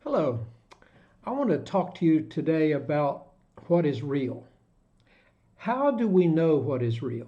Hello. I want to talk to you today about what is real. How do we know what is real?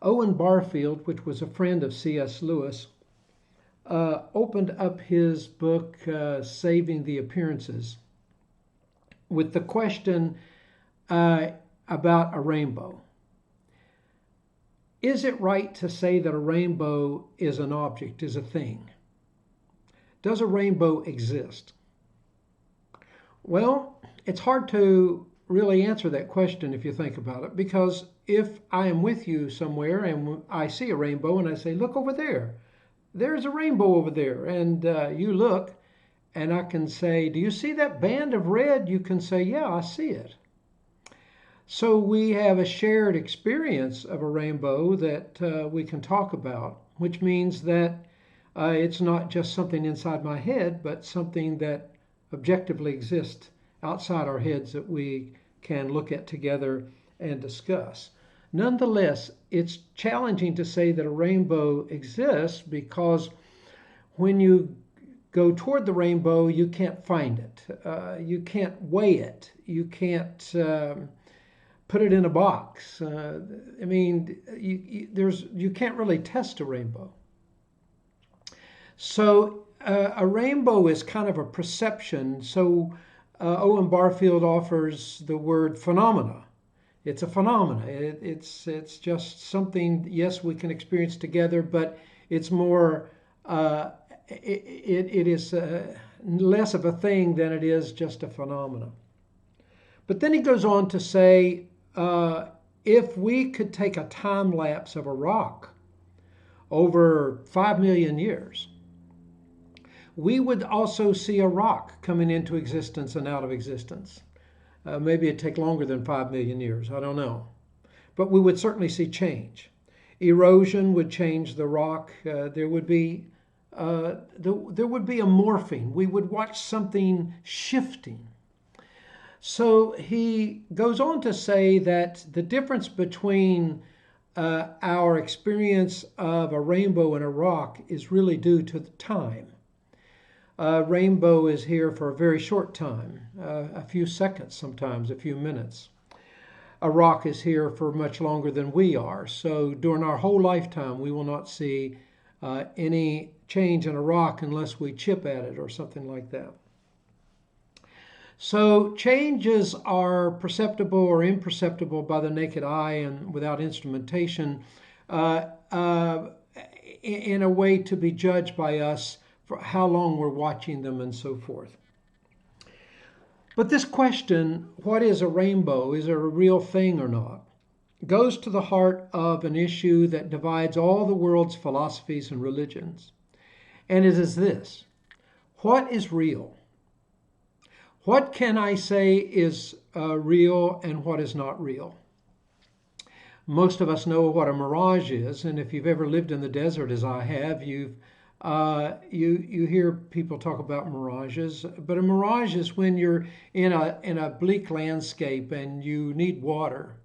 Owen Barfield, which was a friend of C.S. Lewis, opened up his book, Saving the Appearances, with the question about a rainbow. Is it right to say that a rainbow is an object, is a thing? Does a rainbow exist? Well, it's hard to really answer that question if you think about it, because if I am with you somewhere and I see a rainbow and I say, look over there, there's a rainbow over there, and you look and I can say, do you see that band of red? You can say, yeah, I see it. So we have a shared experience of a rainbow that we can talk about, which means that it's not just something inside my head, but something that objectively exists outside our heads that we can look at together and discuss. Nonetheless, it's challenging to say that a rainbow exists because when you go toward the rainbow, you can't find it. You can't weigh it. You can't put it in a box. You can't really test a rainbow. So a rainbow is kind of a perception. So Owen Barfield offers the word phenomena. It's a phenomena. It's just something, yes, we can experience together, but it's more, it is less of a thing than it is just a phenomena. But then he goes on to say, if we could take a time lapse of a rock over 5 million years, we would also see a rock coming into existence and out of existence. Maybe it'd take longer than 5 million years, I don't know. But we would certainly see change. Erosion would change the rock. There would be a morphing. We would watch something shifting. So he goes on to say that the difference between our experience of a rainbow and a rock is really due to the time. A rainbow is here for a very short time, a few seconds sometimes, a few minutes. A rock is here for much longer than we are. So during our whole lifetime, we will not see any change in a rock unless we chip at it or something like that. So changes are perceptible or imperceptible by the naked eye and without instrumentation in a way to be judged by us for how long we're watching them and so forth. But this question, what is a rainbow? Is it a real thing or not? Goes to the heart of an issue that divides all the world's philosophies and religions. And it is this: what is real? What can I say is real and what is not real? Most of us know what a mirage is, and if you've ever lived in the desert as I have, you hear people talk about mirages, but a mirage is when you're in a bleak landscape and you need water,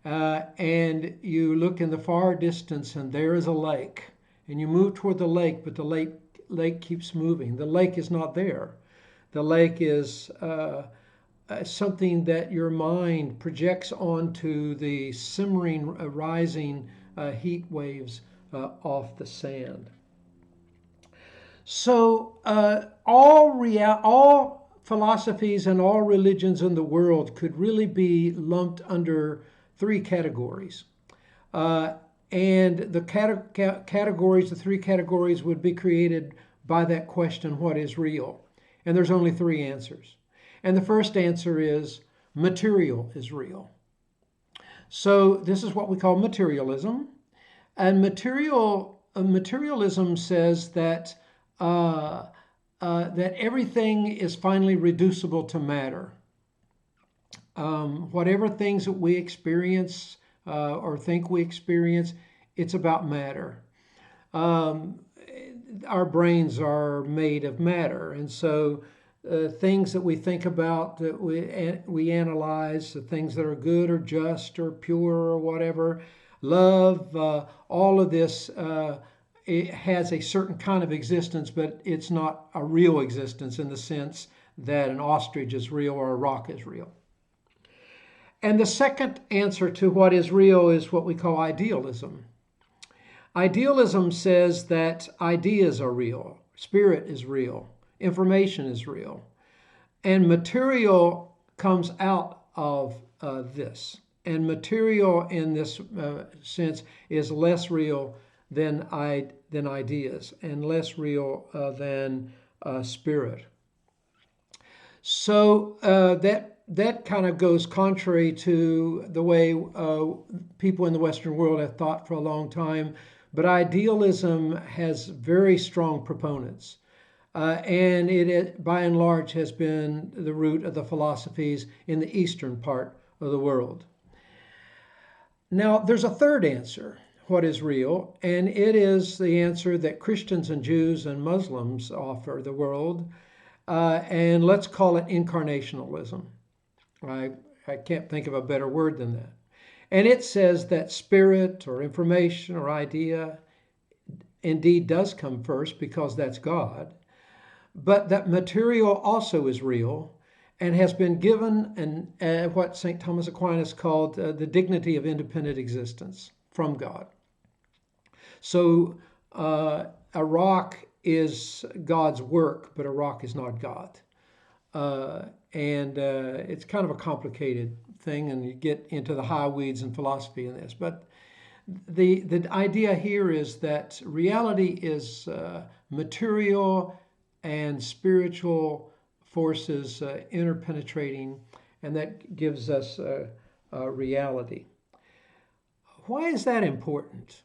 and you look in the far distance and there is a lake, and you move toward the lake, but the lake keeps moving. The lake is not there. The lake is something that your mind projects onto the simmering, rising heat waves off the sand. So all philosophies and all religions in the world could really be lumped under three categories. And the categories, the three categories would be created by that question, what is real? And there's only three answers. And the first answer is material is real. So this is what we call materialism. And materialism says that that everything is finally reducible to matter. Whatever things that we experience or think we experience, it's about matter. Our brains are made of matter, and so things that we think about, that we analyze, the things that are good or just or pure or whatever, love, all of this it has a certain kind of existence, but it's not a real existence in the sense that an ostrich is real or a rock is real. And the second answer to what is real is what we call idealism. Idealism says that ideas are real, spirit is real, information is real, and material comes out of this. And material in this sense is less real than ideas and less real than spirit. So that kind of goes contrary to the way people in the Western world have thought for a long time. But idealism has very strong proponents. And it, by and large, has been the root of the philosophies in the eastern part of the world. Now, there's a third answer, what is real, and it is the answer that Christians and Jews and Muslims offer the world, and let's call it incarnationalism. I can't think of a better word than that. And it says that spirit or information or idea indeed does come first because that's God, but that material also is real and has been given what St. Thomas Aquinas called the dignity of independent existence from God. So a rock is God's work, but a rock is not God. And it's kind of a complicated thing, and you get into the high weeds in philosophy in this. But the idea here is that reality is material and spiritual forces interpenetrating, and that gives us reality. Why is that important?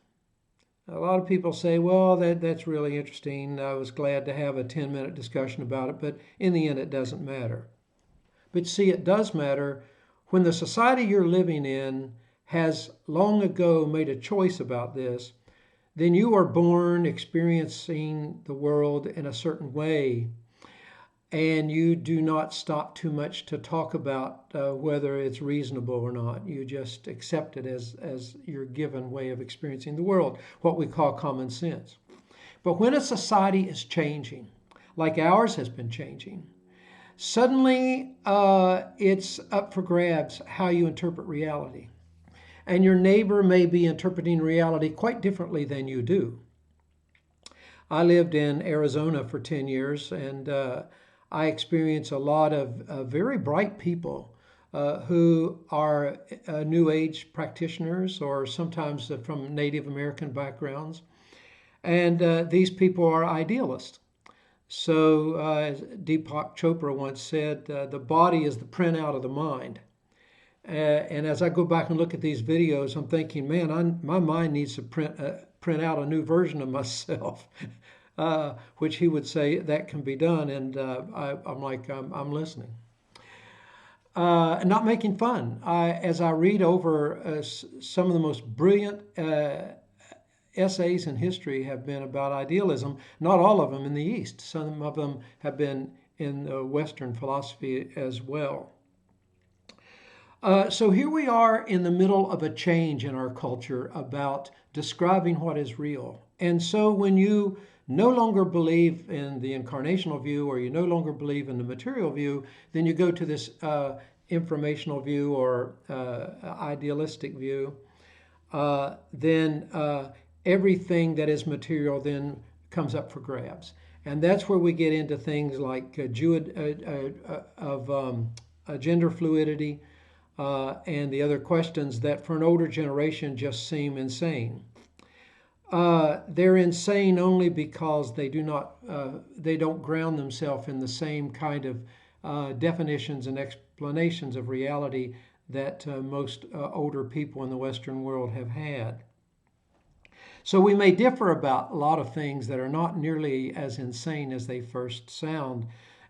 A lot of people say, well, that's really interesting. I was glad to have a 10-minute discussion about it, but in the end, it doesn't matter. But see, it does matter when the society you're living in has long ago made a choice about this. Then you are born experiencing the world in a certain way, and you do not stop too much to talk about whether it's reasonable or not. You just accept it as your given way of experiencing the world, what we call common sense. But when a society is changing, like ours has been changing, suddenly it's up for grabs how you interpret reality. And your neighbor may be interpreting reality quite differently than you do. I lived in Arizona for 10 years, and I experience a lot of very bright people who are New Age practitioners or sometimes from Native American backgrounds. And these people are idealists. So as Deepak Chopra once said, the body is the printout of the mind. And as I go back and look at these videos, I'm thinking, man, my mind needs to print out a new version of myself. Which he would say that can be done, and I'm like, I'm listening. Not making fun. As I read over some of the most brilliant essays in history have been about idealism, not all of them in the East. Some of them have been in Western philosophy as well. So here we are in the middle of a change in our culture about describing what is real. And so when you no longer believe in the incarnational view, or you no longer believe in the material view, then you go to this informational view or idealistic view. Then everything that is material then comes up for grabs. And that's where we get into things like gender fluidity and the other questions that for an older generation just seem insane. They're insane only because they don't ground themselves in the same kind of definitions and explanations of reality that most older people in the Western world have had. So we may differ about a lot of things that are not nearly as insane as they first sound.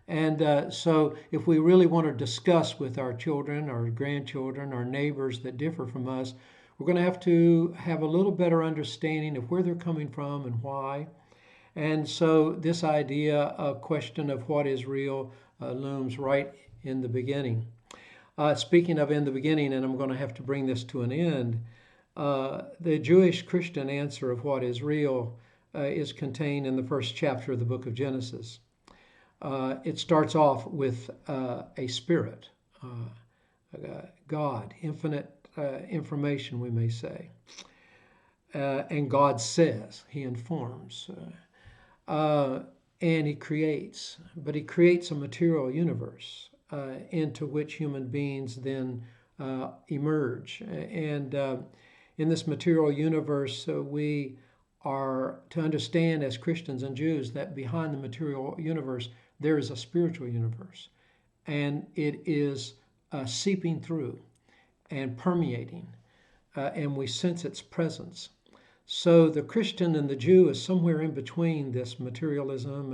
And so if we really want to discuss with our children, our grandchildren, our neighbors that differ from us, we're going to have a little better understanding of where they're coming from and why. And so this question of what is real looms right in the beginning. Speaking of in the beginning, and I'm going to have to bring this to an end, the Jewish Christian answer of what is real is contained in the first chapter of the book of Genesis. It starts off with a spirit, God, infinite information, we may say. And God says, he informs, and he creates. But he creates a material universe into which human beings then emerge. And in this material universe, we are to understand as Christians and Jews that behind the material universe, there is a spiritual universe. And it is seeping through and permeating, and we sense its presence. So the Christian and the Jew is somewhere in between this materialism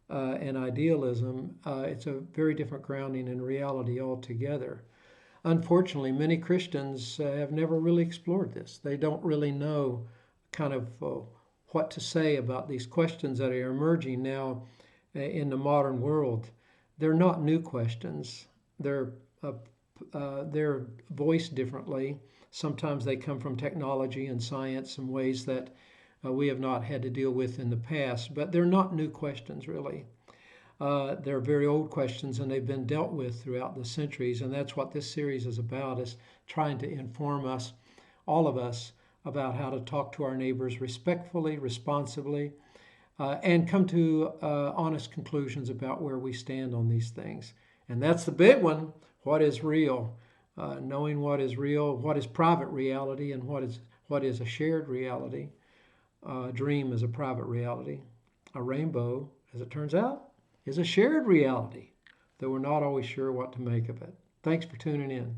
and idealism. It's a very different grounding in reality altogether. Unfortunately, many Christians have never really explored this. They don't really know kind of what to say about these questions that are emerging now in the modern world. They're not new questions. They're voiced differently. Sometimes they come from technology and science in ways that we have not had to deal with in the past, but they're not new questions really. They're very old questions, and they've been dealt with throughout the centuries, and that's what this series is about, is trying to inform us, all of us, about how to talk to our neighbors respectfully, responsibly, and come to honest conclusions about where we stand on these things. And that's the big one. What is real? Knowing what is real, what is private reality, and what is a shared reality. A dream is a private reality. A rainbow, as it turns out, is a shared reality, though we're not always sure what to make of it. Thanks for tuning in.